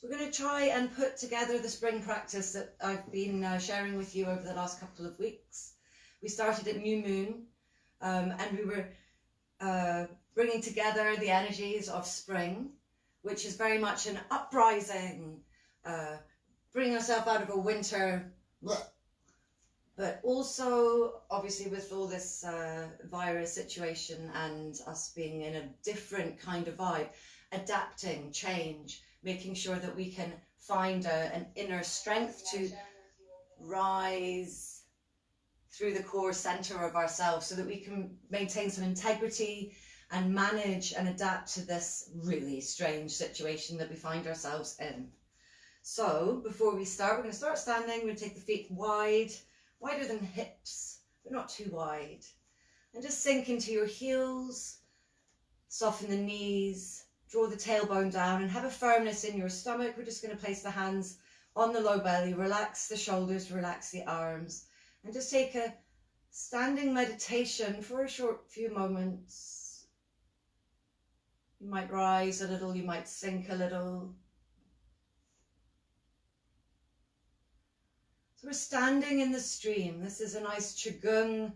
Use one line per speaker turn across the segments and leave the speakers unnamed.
We're going to try and put together the spring practice that I've been sharing with you over the last couple of weeks. We started at new moon, and we were bringing together the energies of spring, which is very much an uprising, bringing yourself out of a winter, but also obviously with all this virus situation and us being in a different kind of vibe, adapting, change, making sure that we can find an inner strength to rise through the core center of ourselves so that we can maintain some integrity and manage and adapt to this really strange situation that we find ourselves in. So before we start, we're going to start standing. We're going to take the feet wide, wider than hips, but not too wide. And just sink into your heels, soften the knees, draw the tailbone down and have a firmness in your stomach. We're just going to place the hands on the low belly, relax the shoulders, relax the arms, and just take a standing meditation for a short few moments. You might rise a little, you might sink a little. So we're standing in the stream. This is a nice Qigong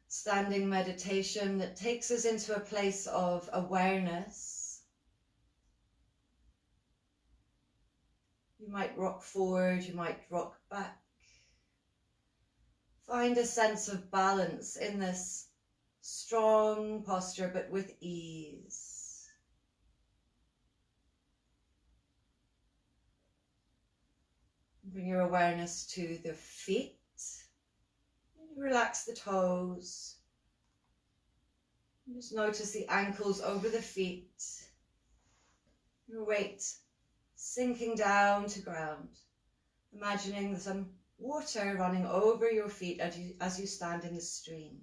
standing meditation that takes us into a place of awareness. You might rock forward, you might rock back. Find a sense of balance in this strong posture, but with ease. Bring your awareness to the feet. Relax the toes. Just notice the ankles over the feet. Your weight sinking down to ground. Imagining some water running over your feet as you stand in the stream.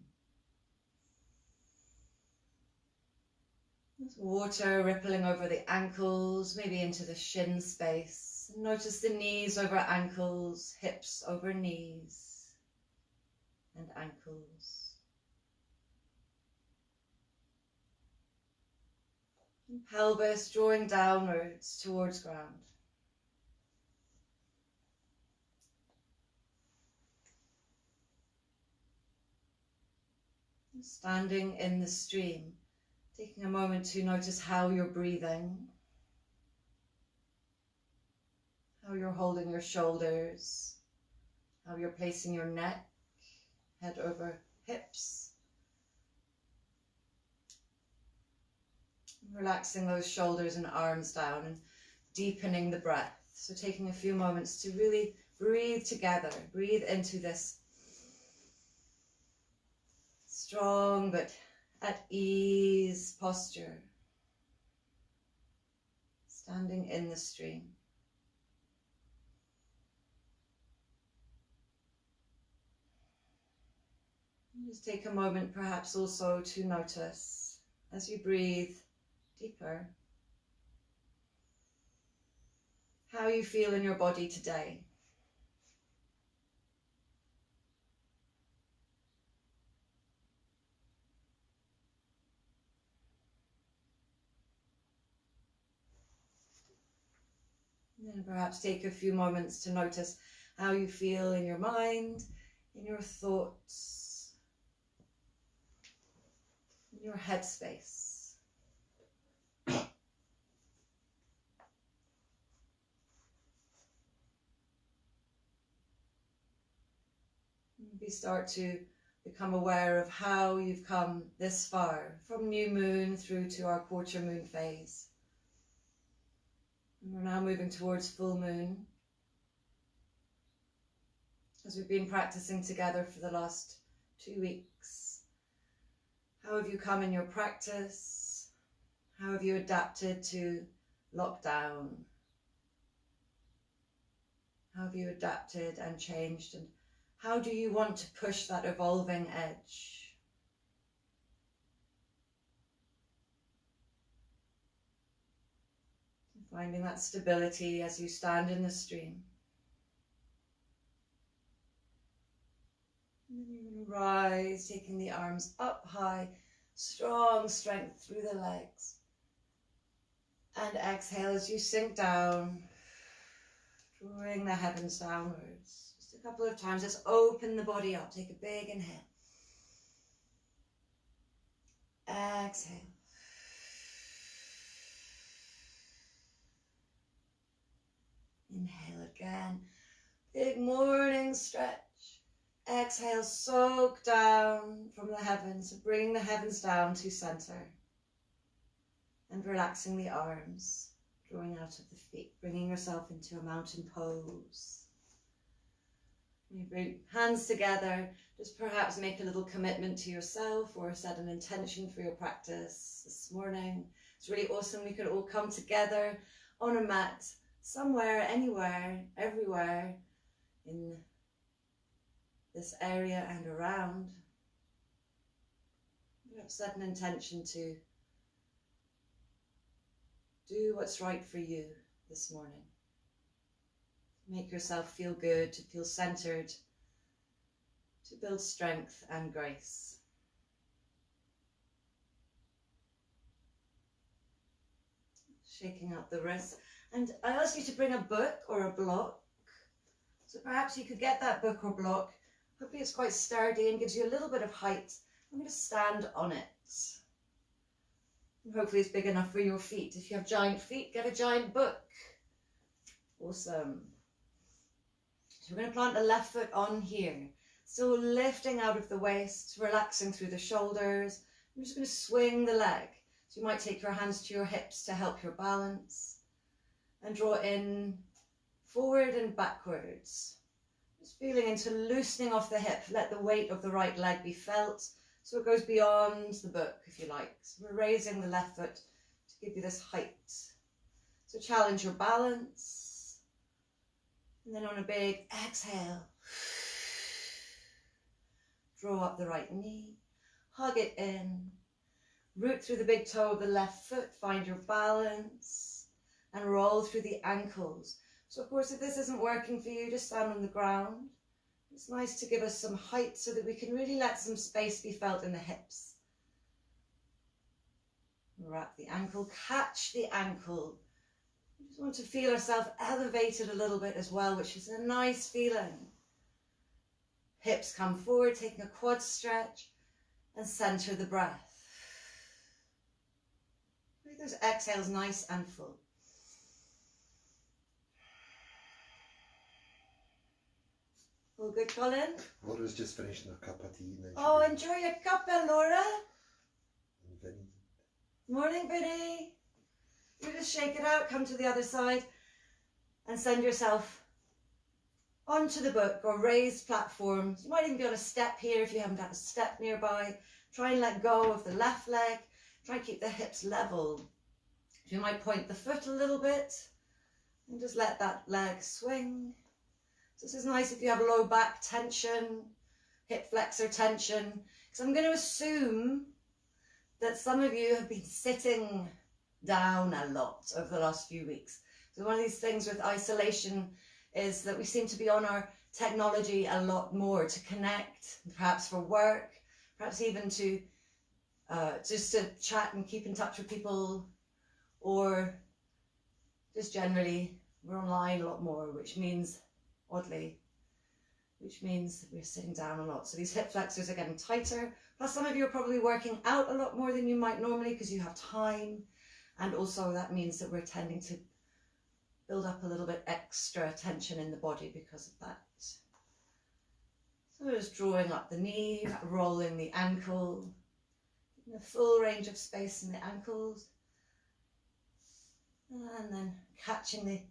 There's water rippling over the ankles, maybe into the shin space. Notice the knees over ankles, hips over knees and ankles. And pelvis drawing downwards towards ground. And standing in the stream, taking a moment to notice how you're breathing, how you're holding your shoulders, how you're placing your neck, head over hips. Relaxing those shoulders and arms down and deepening the breath. So taking a few moments to really breathe together, breathe into this strong but at ease posture. Standing in the stream. Just take a moment perhaps also to notice as you breathe deeper how you feel in your body today. And then perhaps take a few moments to notice how you feel in your mind, in your thoughts, in your headspace. Maybe start to become aware of how you've come this far, from new moon through to our quarter moon phase. And we're now moving towards full moon. As we've been practicing together for the last 2 weeks. How have you come in your practice? How have you adapted to lockdown? How have you adapted and changed? And how do you want to push that evolving edge? Finding that stability as you stand in the stream. And then you're going to rise, taking the arms up high, strong strength through the legs. And exhale as you sink down. Drawing the heavens downwards. Just a couple of times. Let's open the body up. Take a big inhale. Exhale. Inhale again. Big morning stretch. Exhale, soak down from the heavens. Bring the heavens down to center. And relaxing the arms. Drawing out of the feet. Bringing yourself into a mountain pose. You bring hands together. Just perhaps make a little commitment to yourself or set an intention for your practice this morning. It's really awesome. We could all come together on a mat somewhere, anywhere, everywhere in this area and around. Perhaps set an intention to do what's right for you this morning. Make yourself feel good, to feel centered, to build strength and grace. Shaking out the wrists. And I ask you to bring a book or a block. So perhaps you could get that book or block. Hopefully it's quite sturdy and gives you a little bit of height. I'm going to stand on it. And hopefully it's big enough for your feet. If you have giant feet, get a giant book. Awesome. So we're going to plant the left foot on here. Still lifting out of the waist, relaxing through the shoulders. I'm just going to swing the leg. So you might take your hands to your hips to help your balance. And draw in forward and backwards. Just feeling into loosening off the hip. Let the weight of the right leg be felt. So it goes beyond the book, if you like. So we're raising the left foot to give you this height. So challenge your balance. And then on a big exhale, draw up the right knee, hug it in, root through the big toe of the left foot, find your balance, and roll through the ankles. So of course, if this isn't working for you, just stand on the ground. It's nice to give us some height so that we can really let some space be felt in the hips. Wrap the ankle, catch the ankle. We just want to feel ourselves elevated a little bit as well, which is a nice feeling. Hips come forward, taking a quad stretch, and center the breath. Make those exhales nice and full. All good, Colin?
Laura's just finishing her cup of tea.
Oh, enjoy your cuppa, Laura.
And Vinny.
Morning, Vinny. You just shake it out, come to the other side, and send yourself onto the book or raised platform. You might even be on a step here if you haven't got a step nearby. Try and let go of the left leg. Try and keep the hips level. You might point the foot a little bit and just let that leg swing. So this is nice if you have low back tension, hip flexor tension, because I'm going to assume that some of you have been sitting down a lot over the last few weeks. So one of these things with isolation is that we seem to be on our technology a lot more to connect, perhaps for work, perhaps even to just to chat and keep in touch with people, or just generally we're online a lot more, which means, oddly, which means that we're sitting down a lot. So these hip flexors are getting tighter. Plus some of you are probably working out a lot more than you might normally because you have time. And also that means that we're tending to build up a little bit extra tension in the body because of that. So we're just drawing up the knee, rolling the ankle, a full range of space in the ankles. And then catching the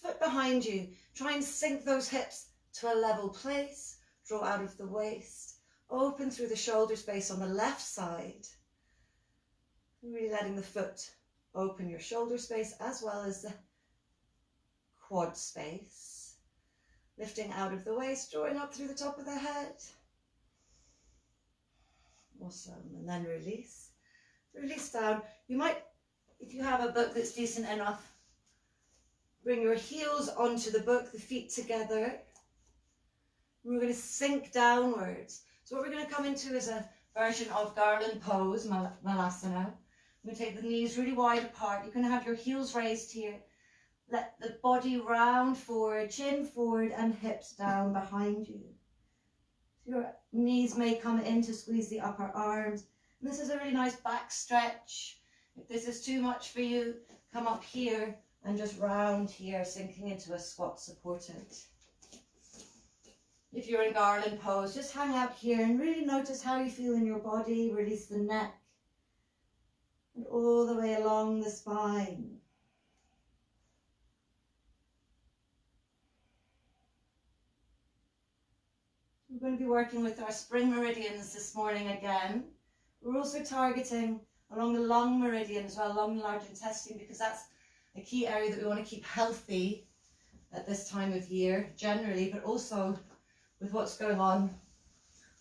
foot behind you. Try and sink those hips to a level place. Draw out of the waist. Open through the shoulder space on the left side. Really letting the foot open your shoulder space as well as the quad space. Lifting out of the waist, drawing up through the top of the head. Awesome. And then release. Release down. You might, if you have a book that's decent enough, bring your heels onto the book, the feet together. And we're going to sink downwards. So what we're going to come into is a version of garland pose, Malasana. I'm going to take the knees really wide apart. You're going to have your heels raised here. let the body round forward, chin forward and hips down behind you. Your knees may come in to squeeze the upper arms. And this is a really nice back stretch. If this is too much for you, come up here and just round here, sinking into a squat supported. If you're in garland pose, just hang out here and really notice how you feel in your body. Release the neck and all the way along the spine. We're going to be working with our spring meridians this morning again. We're also targeting along the lung meridian as well, along the large intestine, because that's a key area that we want to keep healthy at this time of year generally, but also with what's going on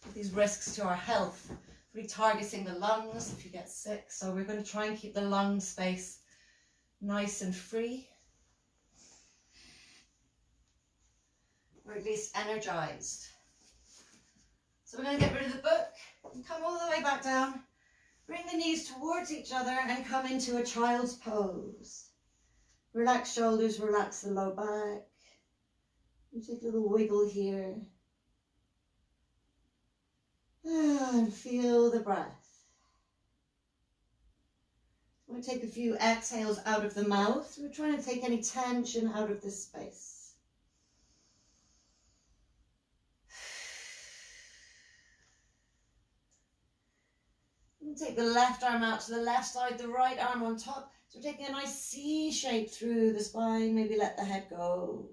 with these risks to our health. Really targeting the lungs if you get sick. So we're going to try and keep the lung space nice and free, or at least energized. So we're going to get rid of the book and come all the way back down. Bring the knees towards each other and come into a child's pose. Relax shoulders, relax the low back. You take a little wiggle here. And feel the breath. We'll take a few exhales out of the mouth. We're trying to take any tension out of this space. Take the left arm out to the left side, the right arm on top. So we're taking a nice C shape through the spine. Maybe let the head go.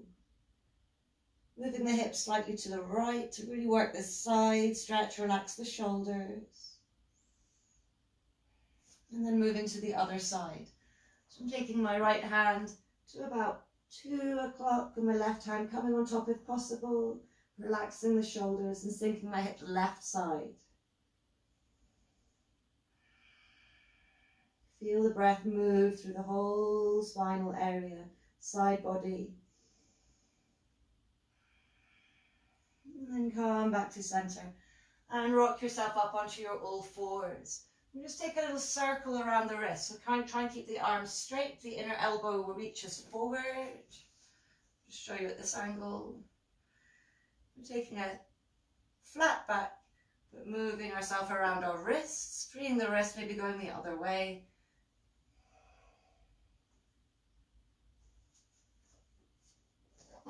Moving the hips slightly to the right to really work this side stretch, relax the shoulders. And then moving to the other side. So I'm taking my right hand to about 2 o'clock and my left hand coming on top if possible. Relaxing the shoulders and sinking my hip to the left side. Feel the breath move through the whole spinal area, side body. And then come back to center and rock yourself up onto your all fours. And just take a little circle around the wrist. So try and keep the arms straight. The inner elbow reaches forward. Just show you at this angle. We're taking a flat back, but moving ourselves around our wrists, freeing the wrist, maybe going the other way.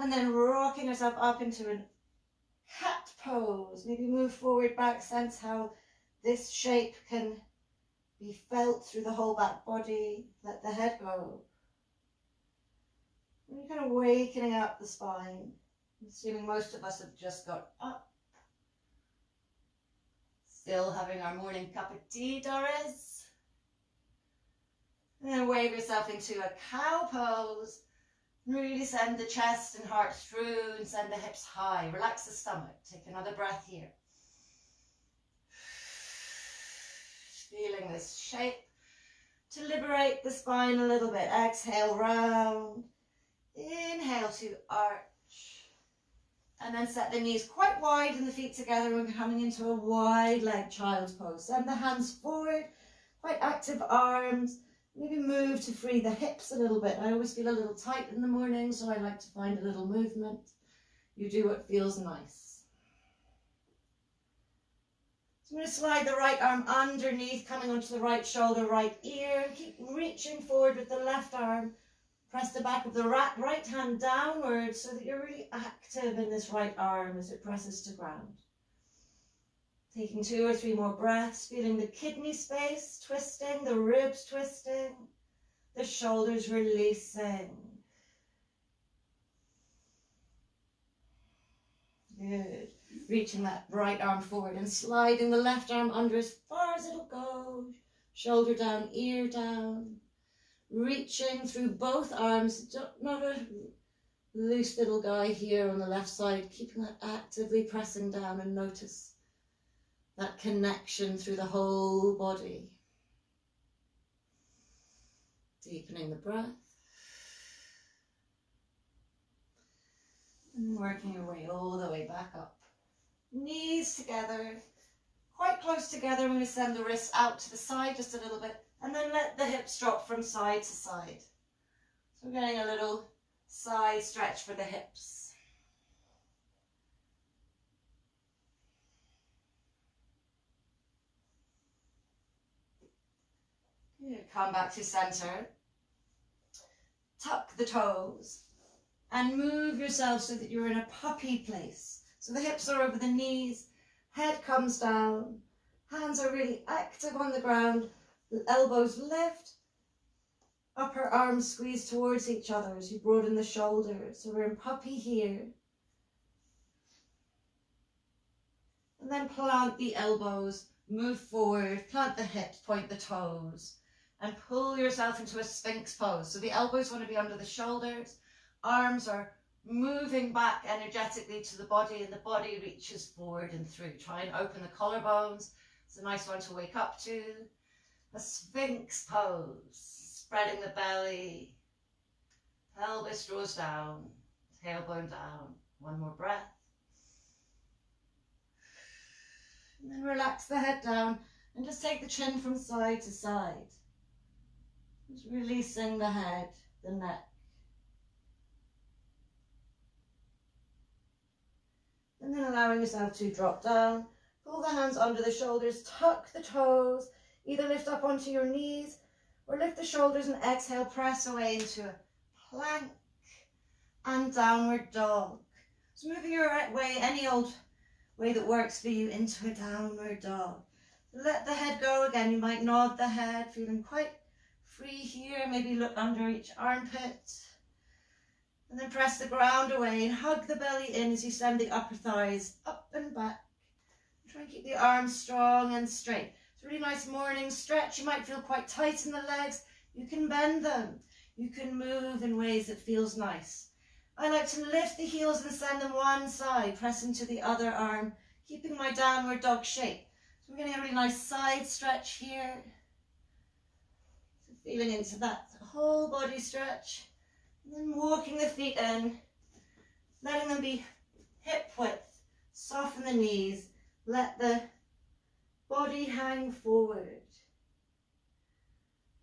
And then rocking yourself up into a cat pose. Maybe move forward, back, sense how this shape can be felt through the whole back body. Let the head go. And you're kind of wakening up the spine. Assuming most of us have just got up. Still having our morning cup of tea, Doris. And then wave yourself into a cow pose. Really send the chest and heart through and send the hips high. Relax the stomach. Take another breath here. Feeling this shape to liberate the spine a little bit. Exhale, round. Inhale to arch. And then set the knees quite wide and the feet together. We're coming into a wide leg child's pose. Send the hands forward. Quite active arms. Maybe move to free the hips a little bit. I always feel a little tight in the morning, so I like to find a little movement. You do what feels nice. So I'm going to slide the right arm underneath, coming onto the right shoulder, right ear. Keep reaching forward with the left arm. Press the back of the right hand downwards so that you're really active in this right arm as it presses to ground. Taking 2 or 3 more breaths, feeling the kidney space twisting, the ribs twisting, the shoulders releasing. Good. Reaching that right arm forward and sliding the left arm under as far as it'll go. Shoulder down, ear down. Reaching through both arms, not a loose little guy here on the left side, keeping that actively pressing down, and notice that connection through the whole body. Deepening the breath. And working your way all the way back up. Knees together, quite close together. I'm going to send the wrists out to the side just a little bit, and then let the hips drop from side to side. So we're getting a little Side stretch for the hips. Good. Come back to center. Tuck the toes and move yourself so that you're in a puppy place. So the hips are over the knees, head comes down, hands are really active on the ground, the elbows lift, upper arms squeeze towards each other as you broaden the shoulders. So we're in puppy here. And then plant the elbows, move forward, plant the hips, point the toes, and pull yourself into a Sphinx pose. So the elbows want to be under the shoulders, arms are moving back energetically to the body, and the body reaches forward and through. Try and open the collarbones. It's a nice one to wake up to. A Sphinx pose, spreading the belly, pelvis draws down, tailbone down. One more breath. And then relax the head down and just take the chin from side to side. Just releasing the head, the neck. And then allowing yourself to drop down. Pull the hands under the shoulders, tuck the toes, either lift up onto your knees or lift the shoulders and exhale, press away into a plank and downward dog. So moving your way, any old way that works for you, into a downward dog. Let the head go again. You might nod the head, feeling quite free here. Maybe look under each armpit. And then press the ground away and hug the belly in as you send the upper thighs up and back. Try and keep the arms strong and straight. It's a really nice morning stretch. You might feel quite tight in the legs. You can bend them. You can move in ways that feels nice. I like to lift the heels and send them one side, press into the other arm, keeping my downward dog shape. So we're getting a really nice side stretch here. So feeling into that whole body stretch. And then walking the feet in, letting them be hip width, soften the knees, let the body hang forward.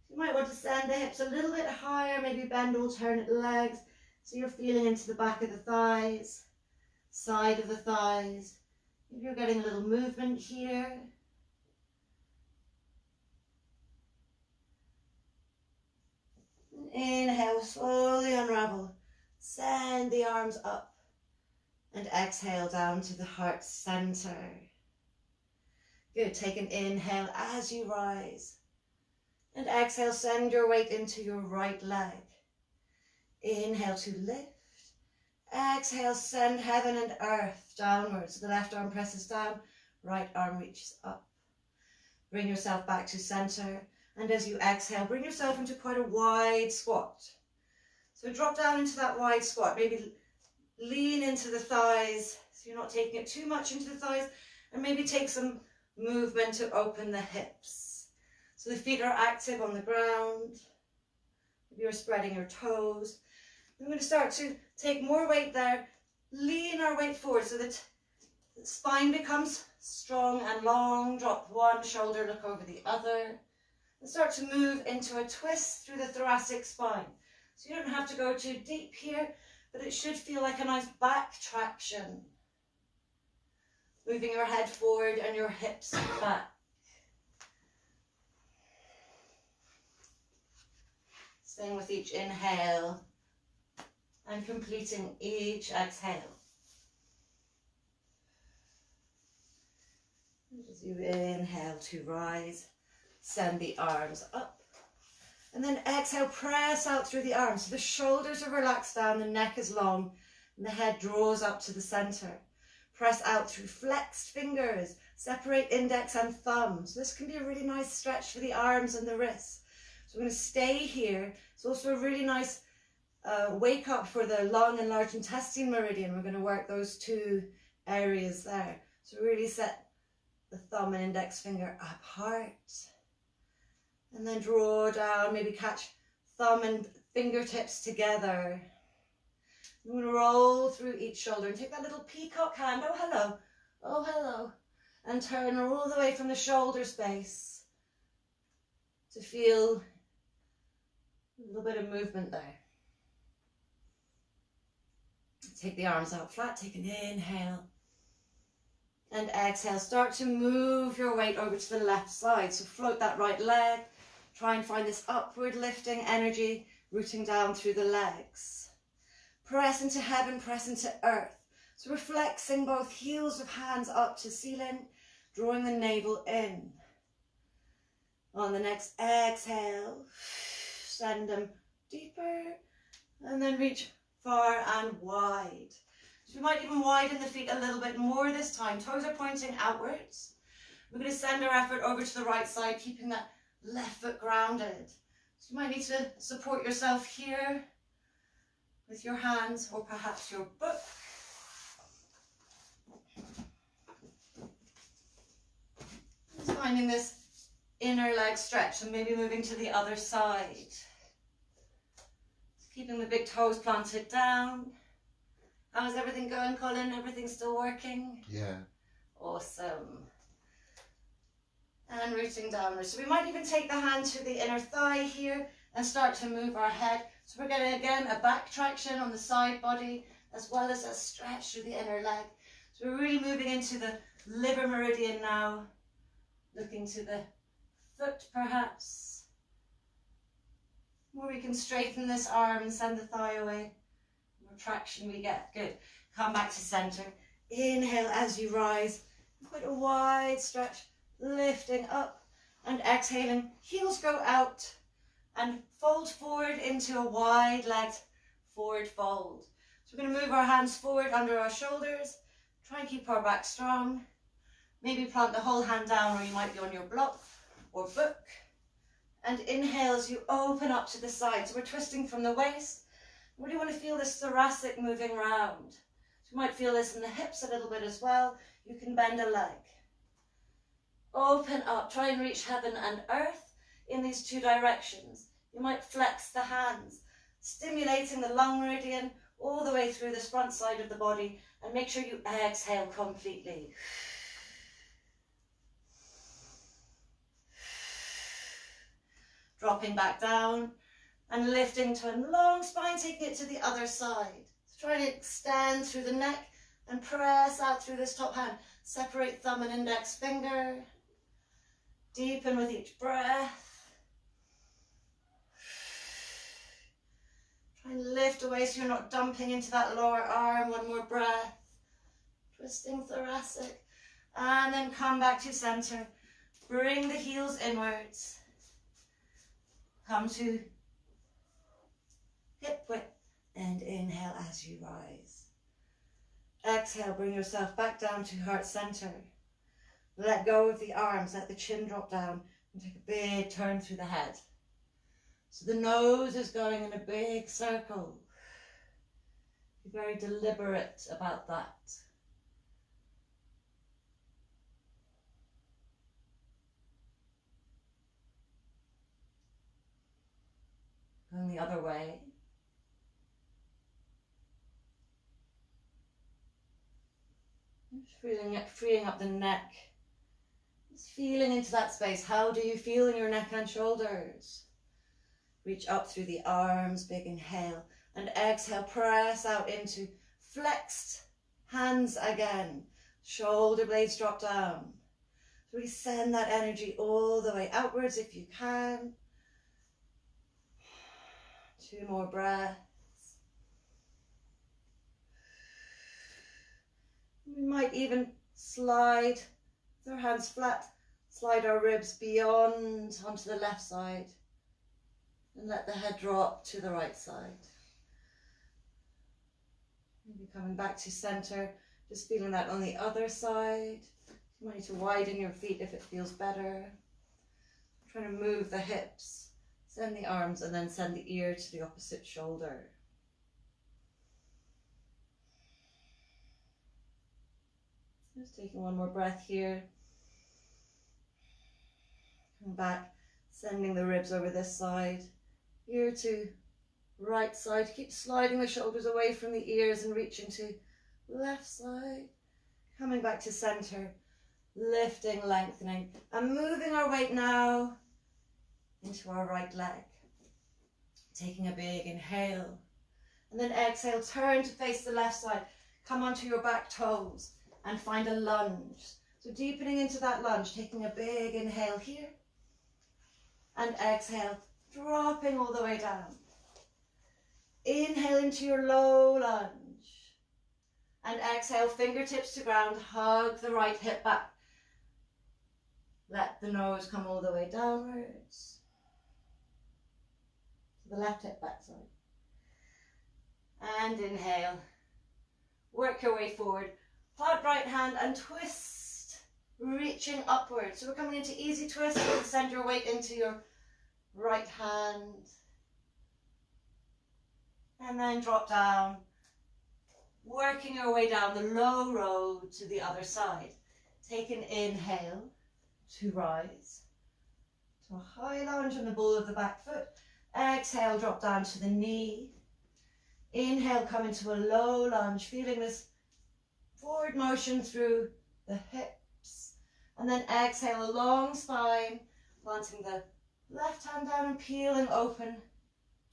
You might want to send the hips a little bit higher, maybe bend alternate legs, so you're feeling into the back of the thighs, side of the thighs. Maybe you're getting a little movement here. Inhale, slowly unravel. Send the arms up and exhale down to the heart center. Good, take an inhale as you rise. And exhale, send your weight into your right leg. Inhale to lift. Exhale, send heaven and earth downwards. The left arm presses down, right arm reaches up. Bring yourself back to center. And as you exhale, bring yourself into quite a wide squat. So drop down into that wide squat. Maybe lean into the thighs, so you're not taking it too much into the thighs. And maybe take some movement to open the hips. So the feet are active on the ground. Maybe you're spreading your toes. We're going to start to take more weight there. Lean our weight forward so that the spine becomes strong and long. Drop one shoulder, look over the other. And start to move into a twist through the thoracic spine. So you don't have to go too deep here, but it should feel like a nice back traction. Moving your head forward and your hips back. Staying with each inhale and completing each exhale. And as you inhale to rise, send the arms up. And then exhale, press out through the arms. So the shoulders are relaxed down, the neck is long, and the head draws up to the center. Press out through flexed fingers. Separate index and thumb. So this can be a really nice stretch for the arms and the wrists. So we're going to stay here. It's also a really nice wake up for the lung and large intestine meridian. We're going to work those two areas there. So really set the thumb and index finger apart. And then draw down, maybe catch thumb and fingertips together. I'm going to roll through each shoulder and take that little peacock hand. Oh, hello. Oh, hello. And turn all the way from the shoulder space to feel a little bit of movement there. Take the arms out flat, take an inhale. And exhale, start to move your weight over to the left side. So float that right leg. Try and find this upward lifting energy, rooting down through the legs. Press into heaven, press into earth. So we're flexing both heels of hands up to ceiling, drawing the navel in. On the next exhale, send them deeper, and then reach far and wide. So we might even widen the feet a little bit more this time. Toes are pointing outwards. We're going to send our effort over to the right side, keeping that left foot grounded. So you might need to support yourself here with your hands or perhaps your book. Just finding this inner leg stretch and maybe moving to the other side. Just keeping the big toes planted down. How's everything going, Colin? Everything still working?
Yeah.
Awesome. And rooting downwards. So we might even take the hand to the inner thigh here and start to move our head. So we're getting, again, a back traction on the side body as well as a stretch through the inner leg. So we're really moving into the liver meridian now. Looking to the foot perhaps. More we can straighten this arm and send the thigh away. The more traction we get. Good. Come back to center. Inhale as you rise. Quite a wide stretch. Lifting up and exhaling. Heels go out and fold forward into a wide-legged forward fold. So we're going to move our hands forward under our shoulders. Try and keep our back strong. Maybe plant the whole hand down, or you might be on your block or book. And inhale as you open up to the side. So we're twisting from the waist. We really want to feel this thoracic moving round. So you might feel this in the hips a little bit as well. You can bend a leg. Open up. Try and reach heaven and earth in these two directions. You might flex the hands, stimulating the lung meridian all the way through this front side of the body. And make sure you exhale completely. Dropping back down and lifting to a long spine, taking it to the other side. So try to extend through the neck and press out through this top hand. Separate thumb and index finger. Deepen with each breath. Try and lift away so you're not dumping into that lower arm. One more breath. Twisting thoracic. And then come back to center. Bring the heels inwards. Come to hip width and inhale as you rise. Exhale, bring yourself back down to heart center. Let go of the arms, let the chin drop down and take a big turn through the head. So the nose is going in a big circle. Be very deliberate about that. Going the other way. Just freeing up the neck. Just feeling into that space. How do you feel in your neck and shoulders? Reach up through the arms, big inhale. And exhale, press out into flexed hands again. Shoulder blades drop down. So really send that energy all the way outwards if you can. 2 more breaths. We might even slide with our hands flat, slide our ribs beyond onto the left side and let the head drop to the right side. Maybe coming back to center, just feeling that on the other side. You might need to widen your feet if it feels better. Trying to move the hips. Send the arms and then send the ear to the opposite shoulder. Just taking one more breath here. Come back, sending the ribs over this side. Ear to right side. Keep sliding the shoulders away from the ears and reaching to left side. Coming back to center. Lifting, lengthening. And moving our weight now into our right leg. Taking a big inhale And then exhale, turn to face the left side. Come onto your back toes and find a lunge. So deepening into that lunge, taking a big inhale here. And exhale, dropping all the way down. Inhale into your low lunge. And exhale, fingertips to ground, hug the right hip back. Let the nose come all the way downwards. The left hip back, sorry. And inhale. Work your way forward. Plant right hand and twist, reaching upwards. So we're coming into easy twist. Send your weight into your right hand. And then drop down. Working your way down the low road to the other side. Take an inhale to rise. To a high lunge on the ball of the back foot. Exhale, drop down to the knee. Inhale, come into a low lunge, feeling this forward motion through the hips. And then exhale, a long spine, planting the left hand down and peeling open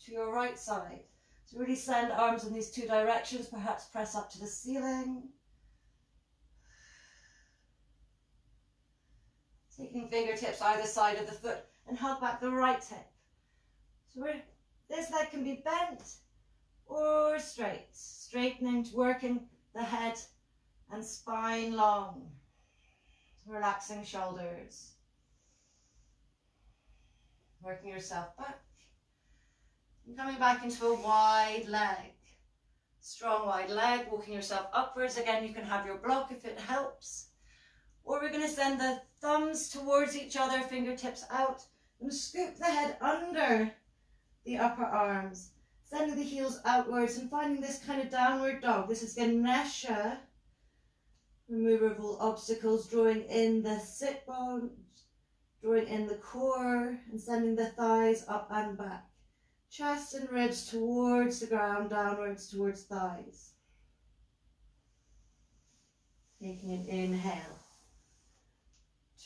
to your right side. So really send arms in these two directions, perhaps press up to the ceiling. Taking fingertips either side of the foot and hug back the right hip. So this leg can be bent or straight, straightening, working the head and spine long, relaxing shoulders, working yourself back, and coming back into a wide leg, strong wide leg, walking yourself upwards. Again, you can have your block if it helps, or we're going to send the thumbs towards each other, fingertips out, and scoop the head under the upper arms. Sending the heels outwards and finding this kind of downward dog. This is Ganesha. Remover of all obstacles, drawing in the sit bones, drawing in the core, and sending the thighs up and back. Chest and ribs towards the ground, downwards towards thighs. Taking an inhale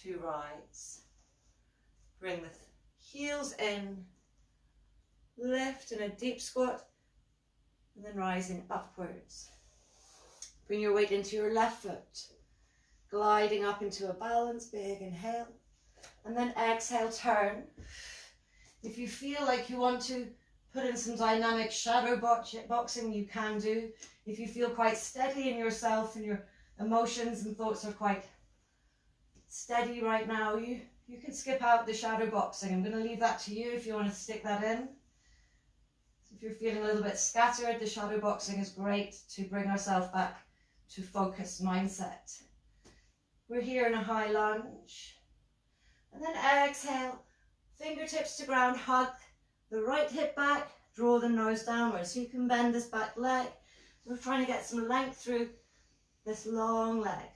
to rise. Bring the heels in. Lift in a deep squat, and then rising upwards. Bring your weight into your left foot, gliding up into a balance, big inhale, and then exhale, turn. If you feel like you want to put in some dynamic shadow boxing, you can do. If you feel quite steady in yourself and your emotions and thoughts are quite steady right now, you can skip out the shadow boxing. I'm going to leave that to you if you want to stick that in. If you're feeling a little bit scattered, the shadow boxing is great to bring ourselves back to focused mindset. We're here in a high lunge. And then exhale, fingertips to ground, hug the right hip back, draw the nose downwards. So you can bend this back leg. So we're trying to get some length through this long leg.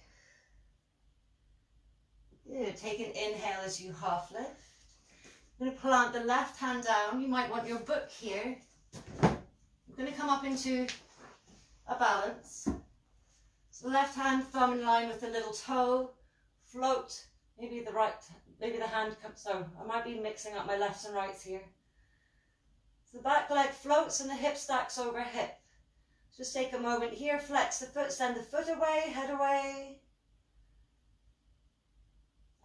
Good. Take an inhale as you half lift. I'm going to plant the left hand down. You might want your book here. I'm going to come up into a balance. So left hand, thumb in line with the little toe, float, maybe the hand comes, so I might be mixing up my lefts and rights here. So the back leg floats and the hip stacks over hip. Just take a moment here, flex the foot, send the foot away, head away.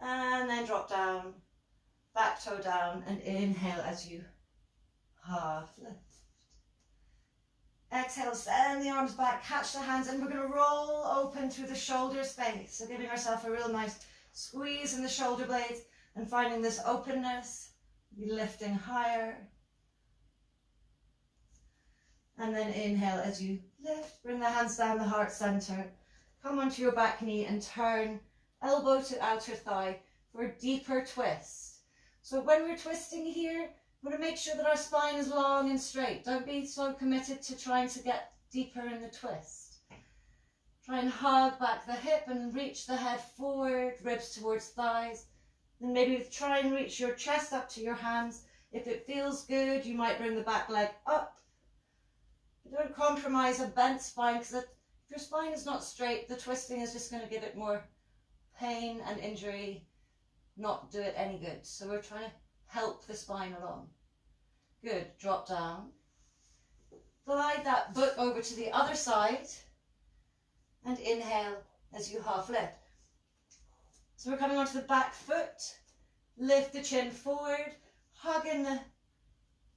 And then drop down, back toe down, and inhale as you half lift. Exhale, send the arms back, catch the hands, and we're going to roll open through the shoulder space. So giving ourselves a real nice squeeze in the shoulder blades and finding this openness, lifting higher. And then inhale as you lift, bring the hands down the heart center, come onto your back knee and turn elbow to outer thigh for a deeper twist. So when we're twisting here, we want to make sure that our spine is long and straight. Don't be so committed to trying to get deeper in the twist. Try and hug back the hip and reach the head forward, ribs towards thighs. Then maybe try and reach your chest up to your hands. If it feels good, you might bring the back leg up. But don't compromise a bent spine, because if your spine is not straight, the twisting is just going to give it more pain and injury, not do it any good. So we're trying to help the spine along. Good, drop down. Glide that book over to the other side and inhale as you half lift. So we're coming onto the back foot. Lift the chin forward, hug in the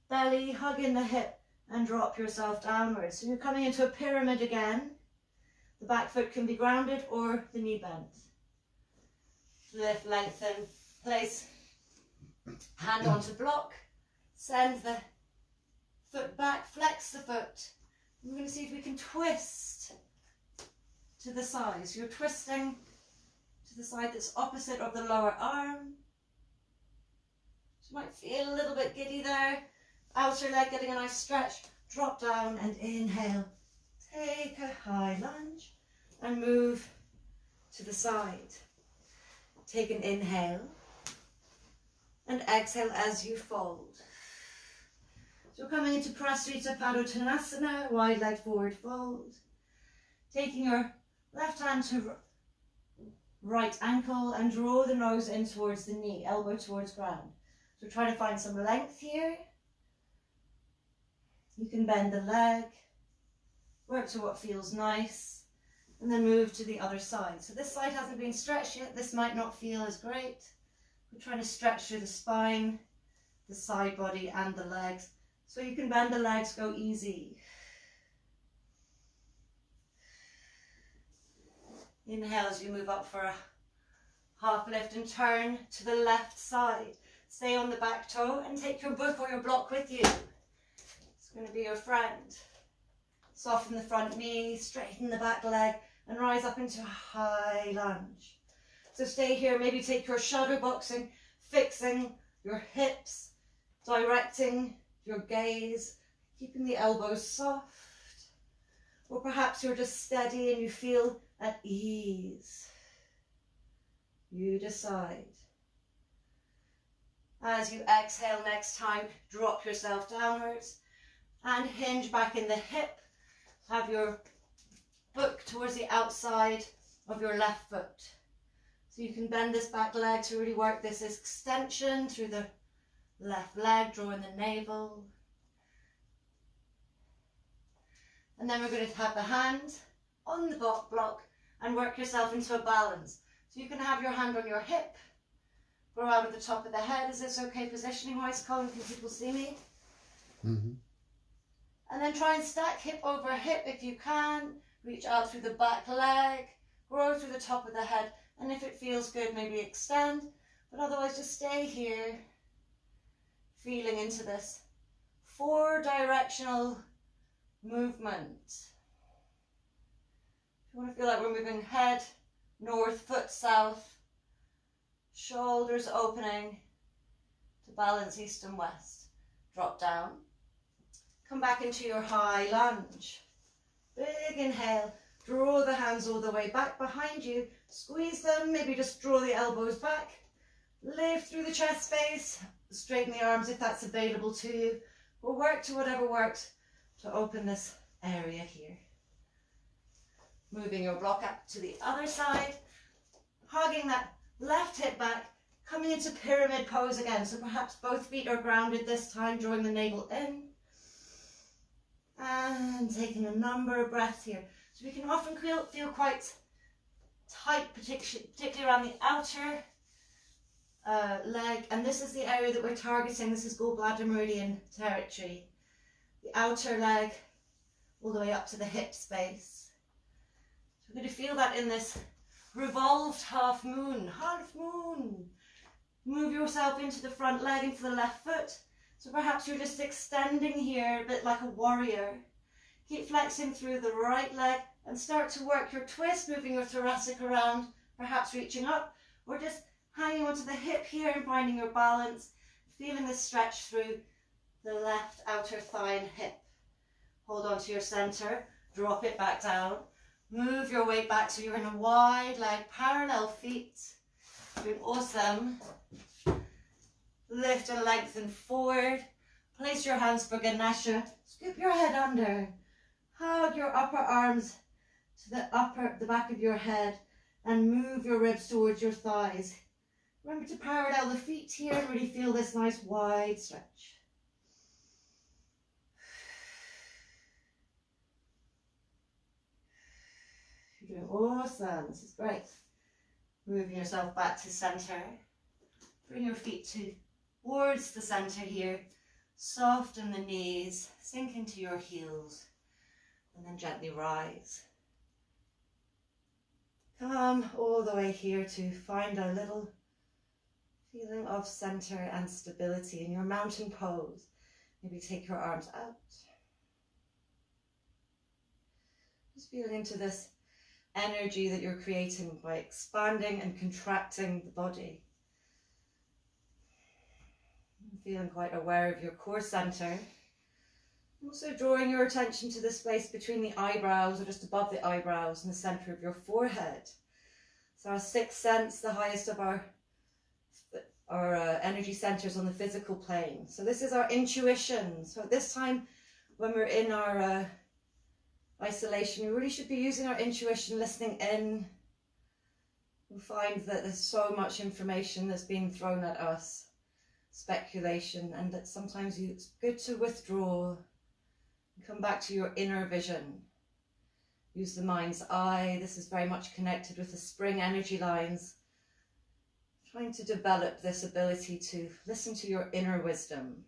belly, hug in the hip, and drop yourself downwards. So you're coming into a pyramid again. The back foot can be grounded or the knee bent. Lift, lengthen, place hand onto block, send the foot back, flex the foot. We're going to see if we can twist to the side. So you're twisting to the side that's opposite of the lower arm. You might feel a little bit giddy there. Outer leg getting a nice stretch. Drop down and inhale. Take a high lunge and move to the side. Take an inhale and exhale as you fold. So coming into Prasarita Padottanasana, wide leg forward fold. Taking your left hand to right ankle and draw the nose in towards the knee, elbow towards ground. So try to find some length here. You can bend the leg, work to what feels nice, and then move to the other side. So this side hasn't been stretched yet. This might not feel as great. We're trying to stretch through the spine, the side body, and the legs. So you can bend the legs, go easy. Inhale as you move up for a half lift and turn to the left side. Stay on the back toe and take your book or your block with you. It's going to be your friend. Soften the front knee, straighten the back leg, and rise up into a high lunge. So stay here, maybe take your shadow boxing, fixing your hips, directing your gaze, keeping the elbows soft. Or perhaps you're just steady and you feel at ease. You decide. As you exhale next time, drop yourself downwards and hinge back in the hip. Have your book towards the outside of your left foot. So you can bend this back leg to really work this extension through the left leg, drawing the navel. And then we're going to have the hand on the block and work yourself into a balance. So you can have your hand on your hip, grow out of the top of the head. Is this okay positioning wise, Colin? Can people see me?
Mm-hmm.
And then try and stack hip over hip if you can. Reach out through the back leg, grow through the top of the head. And if it feels good, maybe extend. But otherwise just stay here, feeling into this 4-directional movement. You want to feel like we're moving head north, foot south, shoulders opening to balance east and west. Drop down. Come back into your high lunge. Big inhale. Draw the hands all the way back behind you. Squeeze them. Maybe just draw the elbows back. Lift through the chest space. Straighten the arms if that's available to you. Or work to whatever works to open this area here. Moving your block up to the other side. Hugging that left hip back. Coming into pyramid pose again. So perhaps both feet are grounded this time. Drawing the navel in. And taking a number of breaths here. So we can often feel quite tight, particularly around the outer leg. And this is the area that we're targeting. This is gallbladder meridian territory. The outer leg all the way up to the hip space. So we're going to feel that in this revolved half moon. Half moon. Move yourself into the front leg, into the left foot. So perhaps you're just extending here a bit like a warrior. Keep flexing through the right leg and start to work your twist, moving your thoracic around, perhaps reaching up, or just hanging onto the hip here and finding your balance, feeling the stretch through the left outer thigh and hip. Hold on to your center, drop it back down, move your weight back so you're in a wide leg, parallel feet. Doing awesome. Lift and lengthen forward. Place your hands for Ganesha. Scoop your head under. Hug your upper arms to the back of your head and move your ribs towards your thighs. Remember to parallel the feet here and really feel this nice wide stretch. You're doing awesome. This is great. Moving yourself back to center. Bring your feet towards the center here. Soften the knees. Sink into your heels. And then gently rise. Come all the way here to find a little feeling of center and stability in your mountain pose. Maybe take your arms out. Just feeling into this energy that you're creating by expanding and contracting the body. Feeling quite aware of your core center. Also drawing your attention to the space between the eyebrows or just above the eyebrows and the center of your forehead. So our sixth sense, the highest of our energy centers on the physical plane. So this is our intuition. So at this time, when we're in our isolation, we really should be using our intuition, listening in. We find that there's so much information that's being thrown at us, speculation, and that sometimes it's good to withdraw, come back to your inner vision. Use the mind's eye. This is very much connected with the spring energy lines. Trying to develop this ability to listen to your inner wisdom.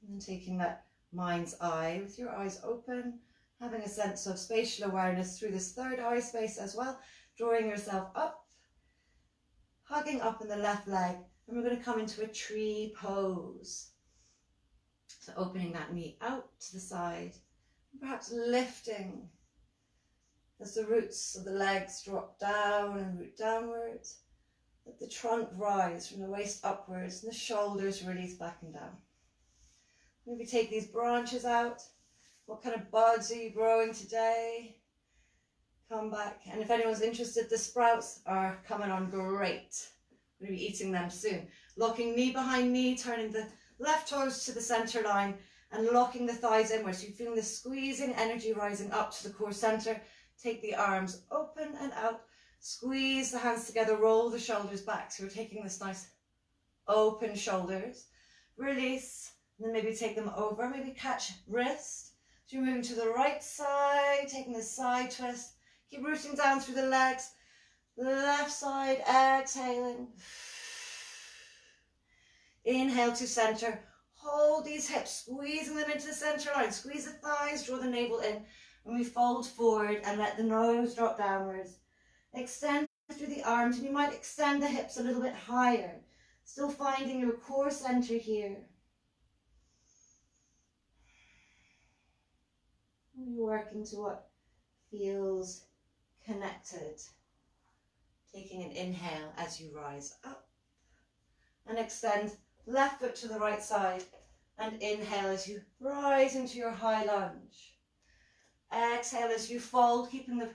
And taking that mind's eye with your eyes open, having a sense of spatial awareness through this third eye space as well, drawing yourself up, hugging up in the left leg, and we're going to come into a tree pose. So opening that knee out to the side, perhaps lifting as the roots of the legs drop down and root downwards. Let the trunk rise from the waist upwards and the shoulders release back and down. Maybe take these branches out. What kind of buds are you growing today? Come back. And if anyone's interested, the sprouts are coming on great. We're going to be eating them soon. Locking knee behind knee, turning the left toes to the center line and locking the thighs inwards. So you're feeling the squeezing energy rising up to the core center. Take the arms open and out. Squeeze the hands together, roll the shoulders back. So we're taking this nice open shoulders. Release. And then maybe take them over, maybe catch wrist. So you're moving to the right side, taking the side twist. Keep rooting down through the legs. Left side, exhaling. Inhale to center. Hold these hips, squeezing them into the center line. Squeeze the thighs, draw the navel in. And we fold forward and let the nose drop downwards. Extend through the arms, and you might extend the hips a little bit higher. Still finding your core center here. You work into what feels connected. Taking an inhale as you rise up. And extend left foot to the right side. And inhale as you rise into your high lunge. Exhale as you fold, keeping the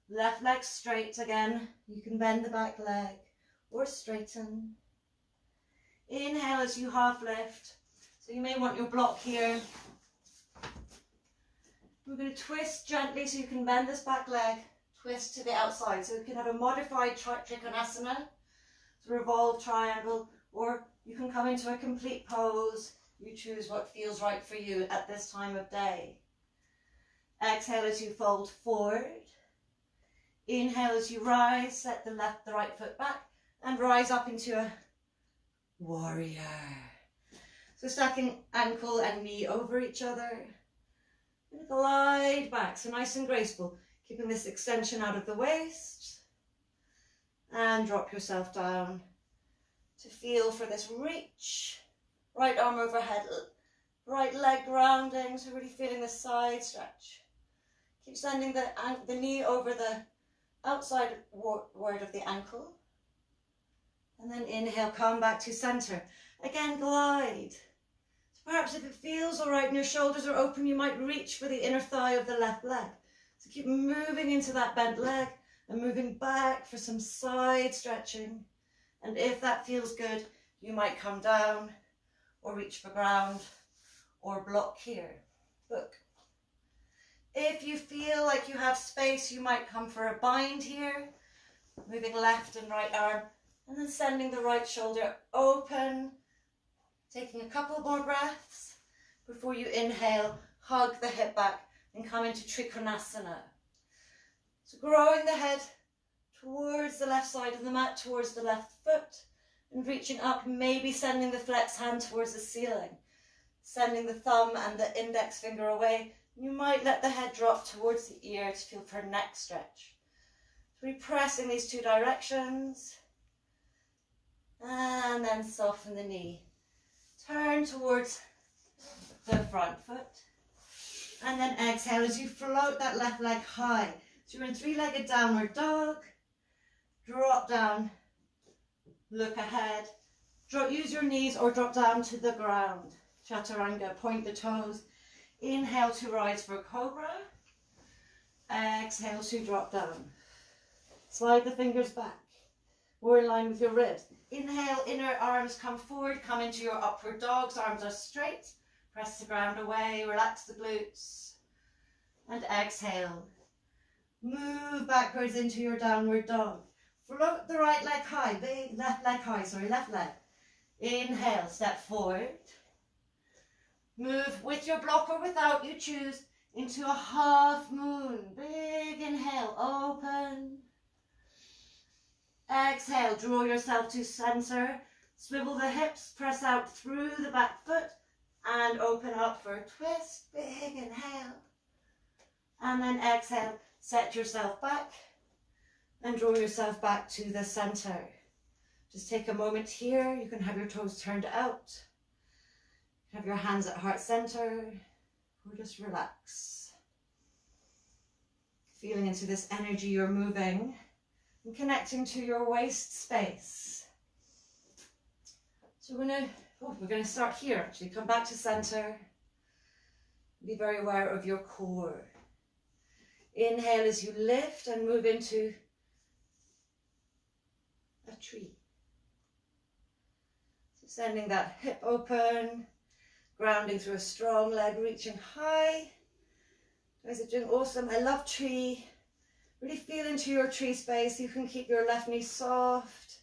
left leg straight again. You can bend the back leg or straighten. Inhale as you half lift. So you may want your block here. We're going to twist gently so you can bend this back leg, twist to the outside. So you can have a modified trikonasana, so revolve triangle, or you can come into a complete pose. You choose what feels right for you at this time of day. Exhale as you fold forward. Inhale as you rise, set the right foot back and rise up into a warrior. So stacking ankle and knee over each other. And glide back, so nice and graceful, keeping this extension out of the waist. And drop yourself down to feel for this reach. Right arm overhead, right leg grounding, so really feeling the side stretch. Keep sending the knee over the outside word of the ankle. And then inhale, come back to center. Again, glide. Perhaps if it feels all right and your shoulders are open, you might reach for the inner thigh of the left leg. So keep moving into that bent leg and moving back for some side stretching. And if that feels good, you might come down or reach for ground or block here. Look. If you feel like you have space, you might come for a bind here, moving left and right arm, and then sending the right shoulder open. Taking a couple more breaths Before you inhale, hug the hip back and come into Trikonasana. So growing the head towards the left side of the mat, towards the left foot, and reaching up, maybe sending the flex hand towards the ceiling, sending the thumb and the index finger away. You might let the head drop towards the ear to feel for neck stretch. So repressing these two directions, and then soften the knee. Turn towards the front foot, and then exhale as you float that left leg high. So you're in three-legged downward dog. Drop down, look ahead. Use your knees or drop down to the ground. Chaturanga, point the toes. Inhale to rise for cobra. Exhale to drop down. Slide the fingers back or in line with your ribs. Inhale, inner arms come forward, come into your upward dogs. Arms are straight. Press the ground away, relax the glutes. And exhale. Move backwards into your downward dog. Float the right leg high, big left leg high, left leg. Inhale, step forward. Move with your block or without, you choose, into a half moon. Big inhale, open. Exhale, draw yourself to center. Swivel the hips, press out through the back foot and open up for a twist. Big inhale. And then exhale, set yourself back. And draw yourself back to the center. Just take a moment here. You can have your toes turned out. Have your hands at heart center. Or just relax. Feeling into this energy you're moving. And connecting to your waist space. So we're going to start here actually. Come back to center. Be very aware of your core. Inhale as you lift and move into a tree. So sending that hip open, grounding through a strong leg, reaching high. You guys are doing awesome. I love tree. Really feel into your tree space. You can keep your left knee soft,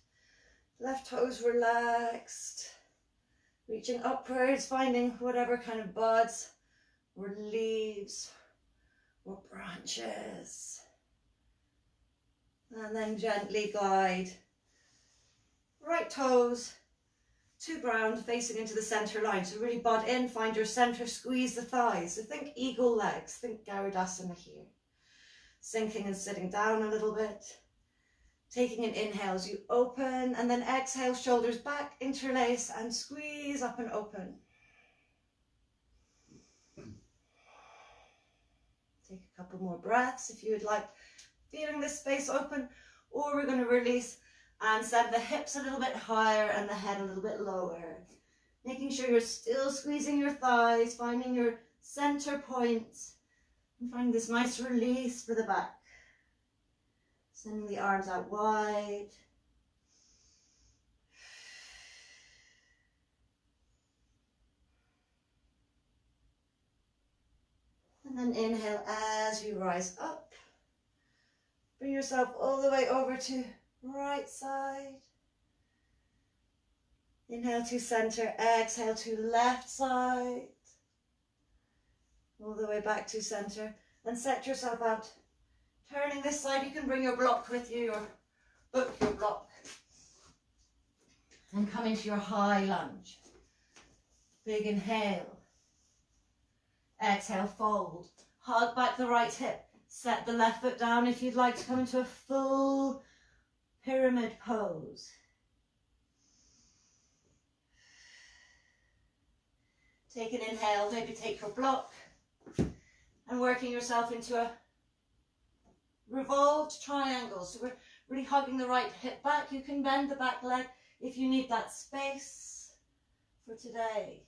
left toes relaxed, reaching upwards, finding whatever kind of buds or leaves or branches. And then gently glide right toes to ground, facing into the center line. So really bud in, find your center, squeeze the thighs. So think eagle legs, think Garudasana here. Sinking and sitting down a little bit. Taking an inhale as you open, and then exhale, shoulders back, interlace and squeeze up and open. Take a couple more breaths if you would like. Feeling this space open, or we're going to release and send the hips a little bit higher and the head a little bit lower. Making sure you're still squeezing your thighs, finding your center point, and finding this nice release for the back. Sending the arms out wide. And then inhale as you rise up. Bring yourself all the way over to right side. Inhale to center, exhale to left side. All the way back to center. And set yourself out. Turning this side, you can bring your block with you or book your block. And come into your high lunge. Big inhale. Exhale, fold. Hug back the right hip. Set the left foot down if you'd like to come into a full pyramid pose. Take an inhale, maybe take your block. And working yourself into a revolved triangle. So we're really hugging the right hip back. You can bend the back leg if you need that space for today.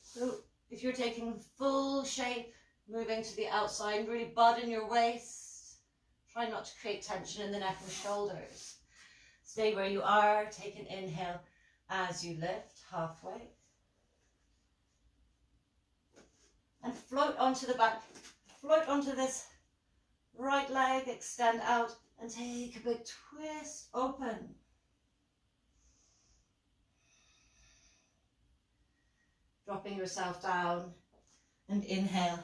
So if you're taking full shape, moving to the outside, really bud in your waist. Try not to create tension in the neck and shoulders. Stay where you are. Take an inhale as you lift halfway. And float onto the back. Float onto this right leg, extend out and take a big twist, open. dropping yourself down, and inhale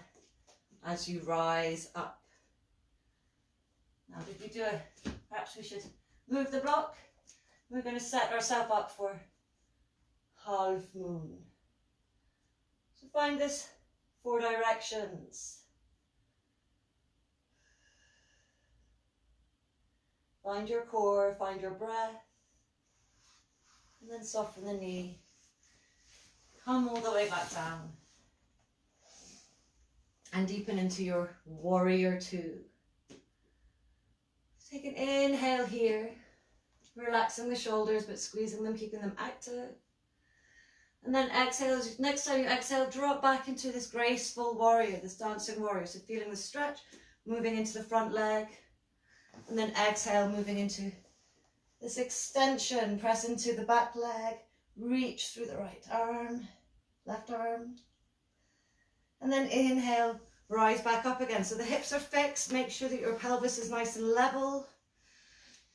as you rise up. Now, did we do perhaps we should move the block. We're going to set ourselves up for half moon. So find this 4 directions. Find your core, find your breath, and then soften the knee. Come all the way back down. And deepen into your warrior 2. Take an inhale here, relaxing the shoulders but squeezing them, keeping them active. And then exhale, next time you exhale, drop back into this graceful warrior, this dancing warrior. So feeling the stretch, moving into the front leg. And then exhale, moving into this extension, press into the back leg, reach through the right arm, left arm. And then inhale, rise back up again. So the hips are fixed, make sure that your pelvis is nice and level.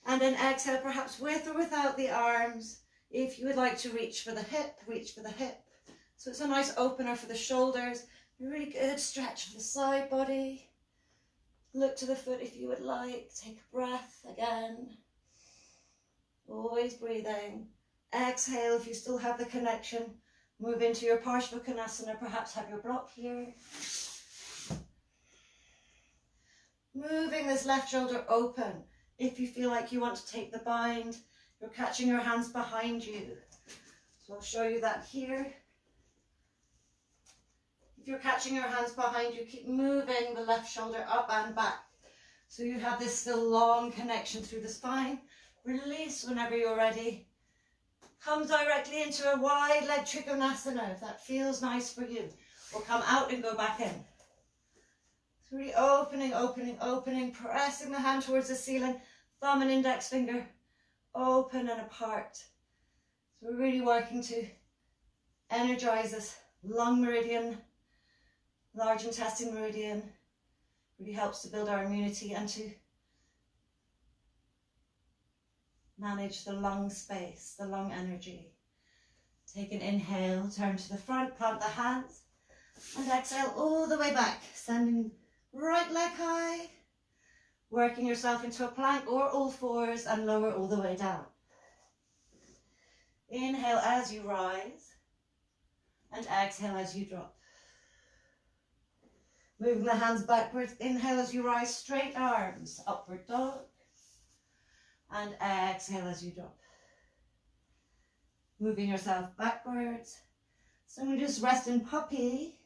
And then exhale, perhaps with or without the arms. If you would like to reach for the hip, reach for the hip. So it's a nice opener for the shoulders, a really good stretch for the side body. Look to the foot if you would like. Take a breath again. Always breathing. Exhale if you still have the connection. Move into your Parshvakonasana, perhaps have your block here. Moving this left shoulder open. If you feel like you want to take the bind, you're catching your hands behind you. So I'll show you that here. If you're catching your hands behind you, keep moving the left shoulder up and back. So you have this still long connection through the spine. Release whenever you're ready. Come directly into a wide leg Trikonasana if that feels nice for you. Or come out and go back in. So really opening, opening, opening, pressing the hand towards the ceiling, thumb and index finger, open and apart. So we're really working to energize this lung meridian, large intestine meridian. Really helps to build our immunity and to manage the lung space, the lung energy. Take an inhale, turn to the front, plant the hands, and exhale all the way back, sending right leg high, working yourself into a plank or all fours and lower all the way down. Inhale as you rise and exhale as you drop. Moving the hands backwards, inhale as you rise, straight arms, upward dog, and exhale as you drop. Moving yourself backwards. So we just rest in puppy.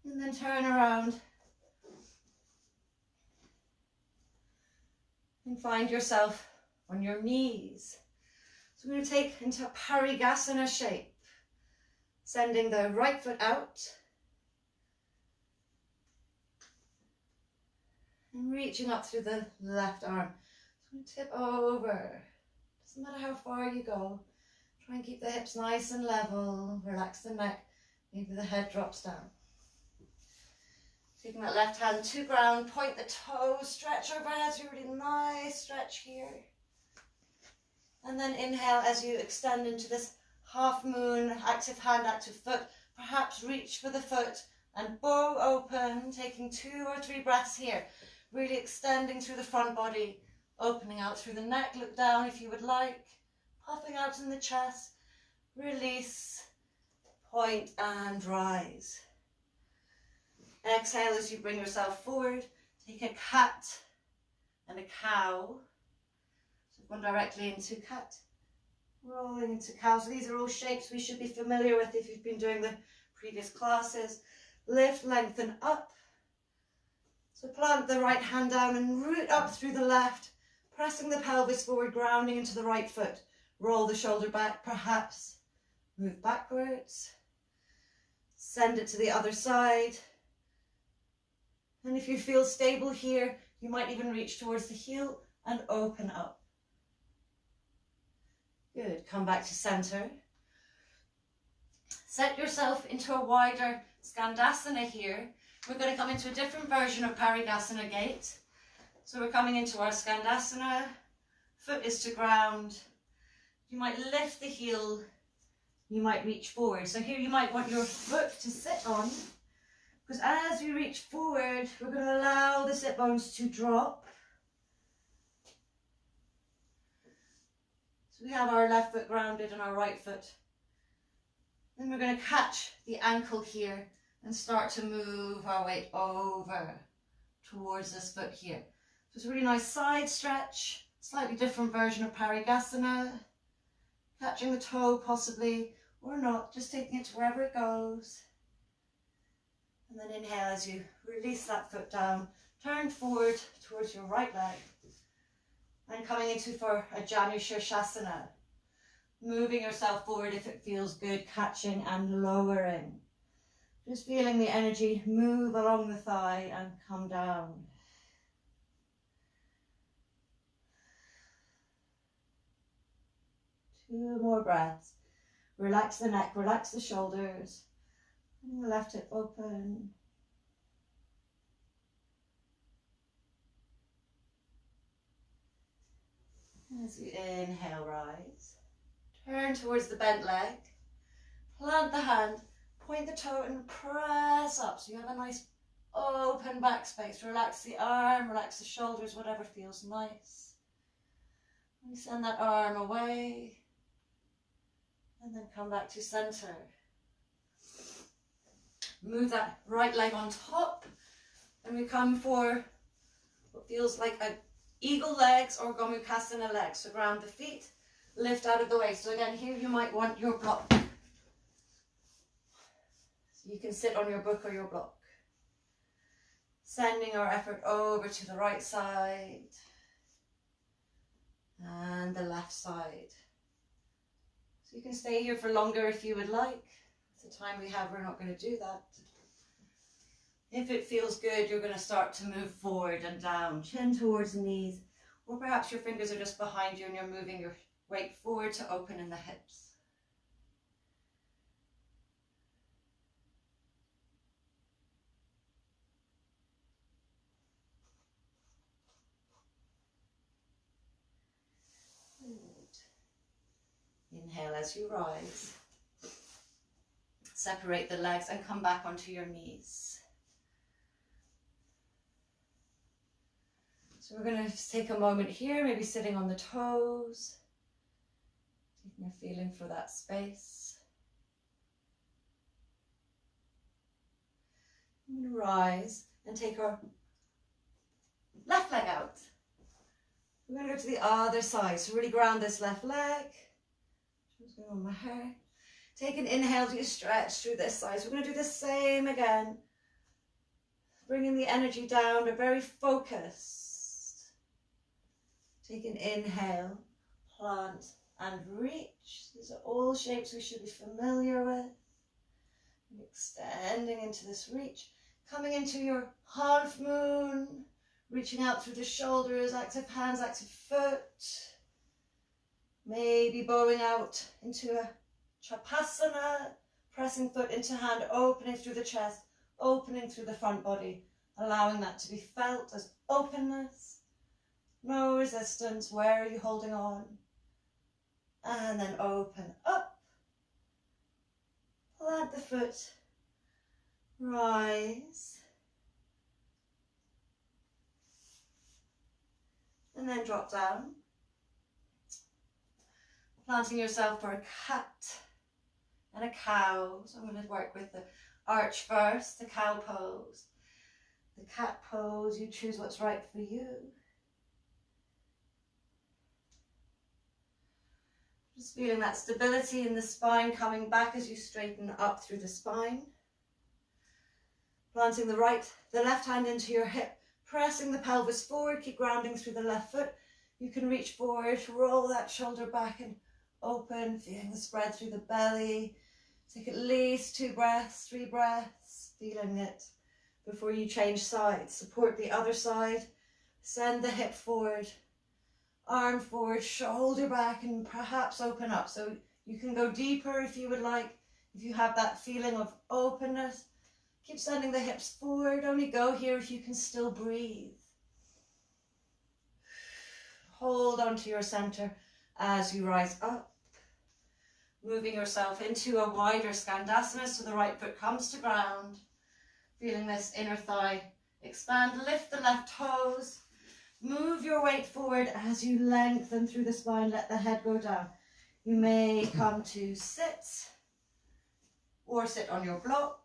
And then turn around. And find yourself on your knees. So we're going to take into a Parigasana shape. Sending the right foot out. And reaching up through the left arm. So we tip over. Doesn't matter how far you go. Try and keep the hips nice and level. Relax the neck. Maybe the head drops down. Taking that left hand to ground. Point the toes. Stretch overhead. So really nice stretch here. And then inhale as you extend into this half moon, active hand, active foot. Perhaps reach for the foot and bow open, taking 2 or 3 breaths here. Really extending through the front body, opening out through the neck. Look down if you would like, popping out in the chest. Release, point and rise. Exhale as you bring yourself forward. Take a cat and a cow. So one directly into cat. Rolling into cows. These are all shapes we should be familiar with if you've been doing the previous classes. Lift, lengthen up. So plant the right hand down and root up through the left, pressing the pelvis forward, grounding into the right foot. Roll the shoulder back, perhaps. Move backwards. Send it to the other side. And if you feel stable here, you might even reach towards the heel and open up. Good, come back to center. Set yourself into a wider Skandasana here. We're going to come into a different version of Parigasana gait. So we're coming into our Skandasana. Foot is to ground. You might lift the heel, you might reach forward. So here you might want your foot to sit on, because as we reach forward, we're going to allow the sit bones to drop. So we have our left foot grounded and our right foot. Then we're going to catch the ankle here and start to move our weight over towards this foot here. So it's a really nice side stretch, slightly different version of Parigasana. Catching the toe possibly, or not, just taking it to wherever it goes. And then inhale as you release that foot down, turn forward towards your right leg. And coming into for a Janu Shirshasana. Moving yourself forward if it feels good, catching and lowering. Just feeling the energy move along the thigh and come down. Two more breaths. Relax the neck, relax the shoulders. And the left hip open. As you inhale, rise. Turn towards the bent leg. Plant the hand, point the toe and press up. So you have a nice open back space. Relax the arm, relax the shoulders, whatever feels nice. And send that arm away. And then come back to center. Move that right leg on top. And we come for what feels like a eagle legs or Gomukhasana legs. So ground the feet, lift out of the way. So again, here you might want your block. So you can sit on your book or your block. Sending our effort over to the right side and the left side. So you can stay here for longer if you would like. It's the time we have, we're not going to do that. If it feels good, you're going to start to move forward and down, chin towards the knees, or perhaps your fingers are just behind you and you're moving your weight forward to open in the hips. Inhale as you rise. Separate the legs and come back onto your knees. So we're going to take a moment here, maybe sitting on the toes, taking a feeling for that space. I'm going to rise and take our left leg out. We're going to go to the other side, so really ground this left leg. Just going on my hair. Take an inhale to stretch through this side. So we're going to do the same again. Bringing the energy down, but very focused. Take an inhale, plant and reach. These are all shapes we should be familiar with. And extending into this reach. Coming into your half moon. Reaching out through the shoulders, active hands, active foot. Maybe bowing out into a Chapasana, pressing foot into hand, opening through the chest, opening through the front body, allowing that to be felt as openness, no resistance. Where are you holding on? And then open up, plant the foot, rise, and then drop down, planting yourself for a cat and a cow. So I'm going to work with the arch first, the cow pose. The cat pose, you choose what's right for you. Just feeling that stability in the spine coming back as you straighten up through the spine. Planting the left hand into your hip, pressing the pelvis forward, keep grounding through the left foot. You can reach forward, roll that shoulder back and open, feeling the spread through the belly. Take at least 2 breaths, 3 breaths, feeling it before you change sides. Support the other side, send the hip forward, arm forward, shoulder back, and perhaps open up. So you can go deeper if you would like, if you have that feeling of openness. Keep sending the hips forward, only go here if you can still breathe. Hold onto your center as you rise up. Moving yourself into a wider Skandasana so the right foot comes to ground. Feeling this inner thigh expand. Lift the left toes. Move your weight forward as you lengthen through the spine. Let the head go down. You may come to sit or sit on your block.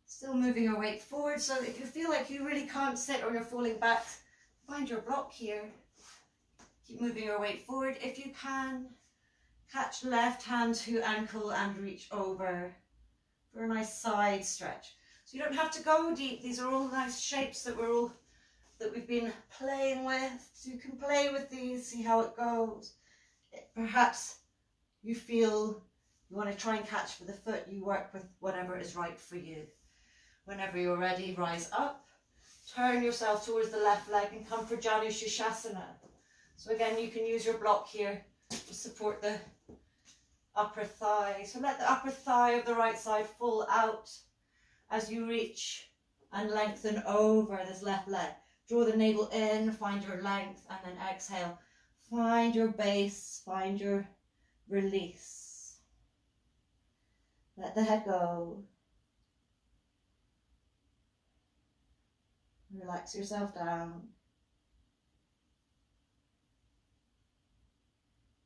Still moving your weight forward. So if you feel like you really can't sit or you're falling back, find your block here. Keep moving your weight forward if you can. Catch left hand to ankle and reach over for a nice side stretch. So you don't have to go deep. These are all nice shapes that we've been playing with. So you can play with these, see how it goes. Perhaps you feel you want to try and catch for the foot. You work with whatever is right for you. Whenever you're ready, rise up. Turn yourself towards the left leg and come for Janu Shishasana. So again, you can use your block here to support the upper thigh. So let the upper thigh of the right side fall out as you reach and lengthen over this left leg. Draw the navel in, find your length, and then exhale. Find your base, find your release. Let the head go. Relax yourself down.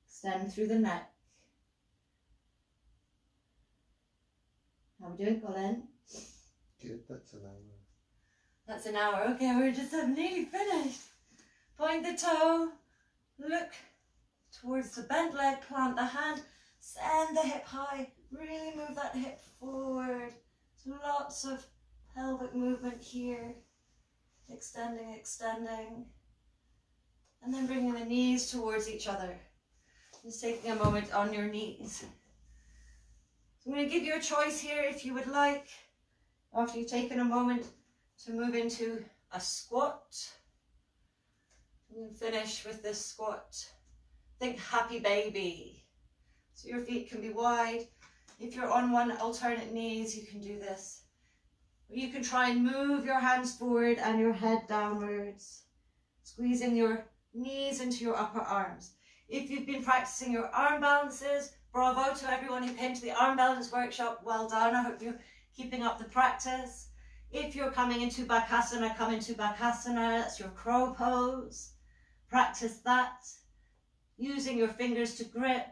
Extend through the neck. How are we doing, Colin?
Good, that's an hour.
That's an hour. Okay, we're just nearly finished. Point the toe. Look towards the bent leg. Plant the hand. Send the hip high. Really move that hip forward. So lots of pelvic movement here. Extending, extending. And then bringing the knees towards each other. Just taking a moment on your knees. So I'm going to give you a choice here if you would like, after you've taken a moment, to move into a squat. And finish with this squat. Think happy baby. So your feet can be wide. If you're on one alternate knees, you can do this. Or you can try and move your hands forward and your head downwards, squeezing your knees into your upper arms. If you've been practicing your arm balances, bravo to everyone who came to the arm balance workshop. Well done. I hope you're keeping up the practice. If you're coming into Bakasana, come into Bakasana. That's your crow pose. Practice that. Using your fingers to grip.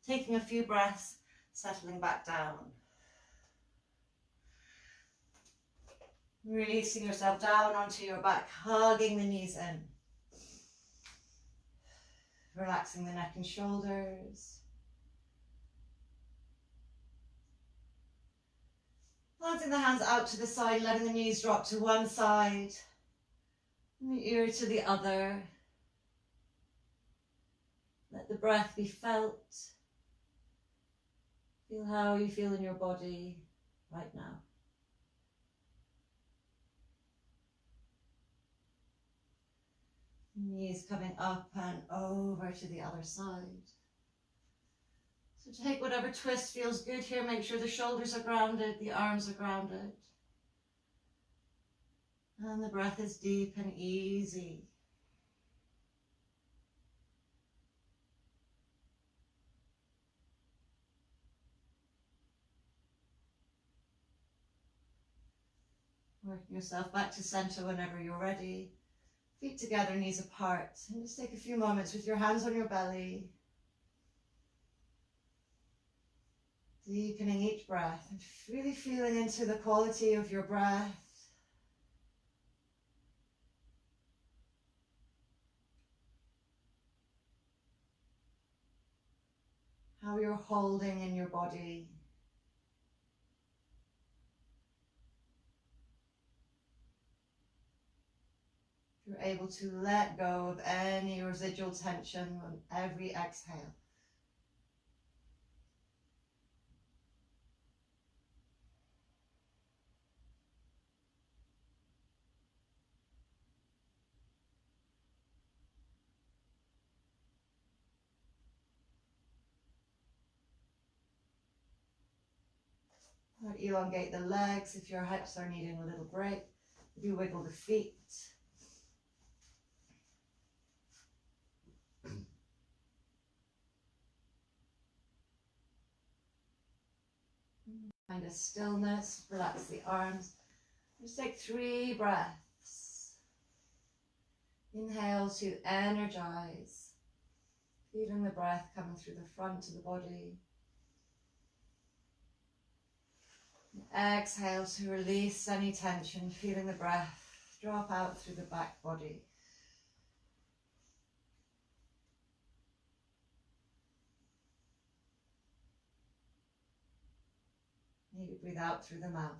Taking a few breaths, settling back down. Releasing yourself down onto your back, hugging the knees in. Relaxing the neck and shoulders. Planting the hands out to the side, letting the knees drop to one side, and the ear to the other. Let the breath be felt. Feel how you feel in your body right now. Knees coming up and over to the other side. So take whatever twist feels good here. Make sure the shoulders are grounded, the arms are grounded. And the breath is deep and easy. Working yourself back to center whenever you're ready. Feet together, knees apart. And just take a few moments with your hands on your belly. Deepening each breath and really feeling into the quality of your breath. How you're holding in your body. You're able to let go of any residual tension on every exhale. Elongate the legs if your hips are needing a little break. Maybe wiggle the feet. Find a stillness, relax the arms. Just take 3 breaths. Inhale to energize. Feeling the breath coming through the front of the body. Exhale to release any tension, feeling the breath drop out through the back body. Maybe breathe out through the mouth.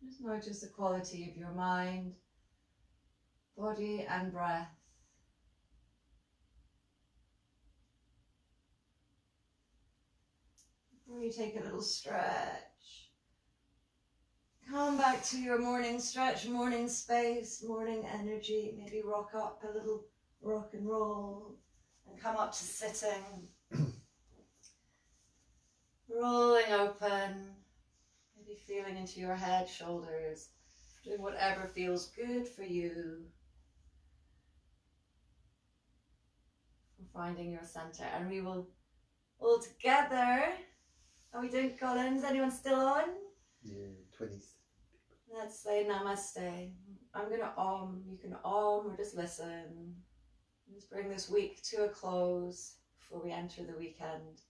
Just notice the quality of your mind, body and breath. Before you take a little stretch, come back to your morning stretch, morning space, morning energy. Maybe rock up a little rock and roll and come up to sitting. Rolling open, maybe feeling into your head, shoulders, doing whatever feels good for you. For finding your center. And we will all together. Are we doing Collins? Anyone still on?
Yeah, 20.
Let's say namaste. I'm gonna you can or just listen. Let's bring this week to a close before we enter the weekend.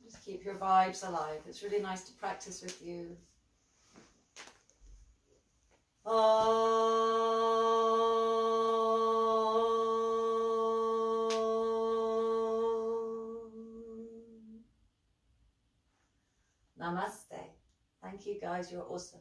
Just keep your vibes alive. It's really nice to practice with you. Namaste. Thank you guys, you're awesome.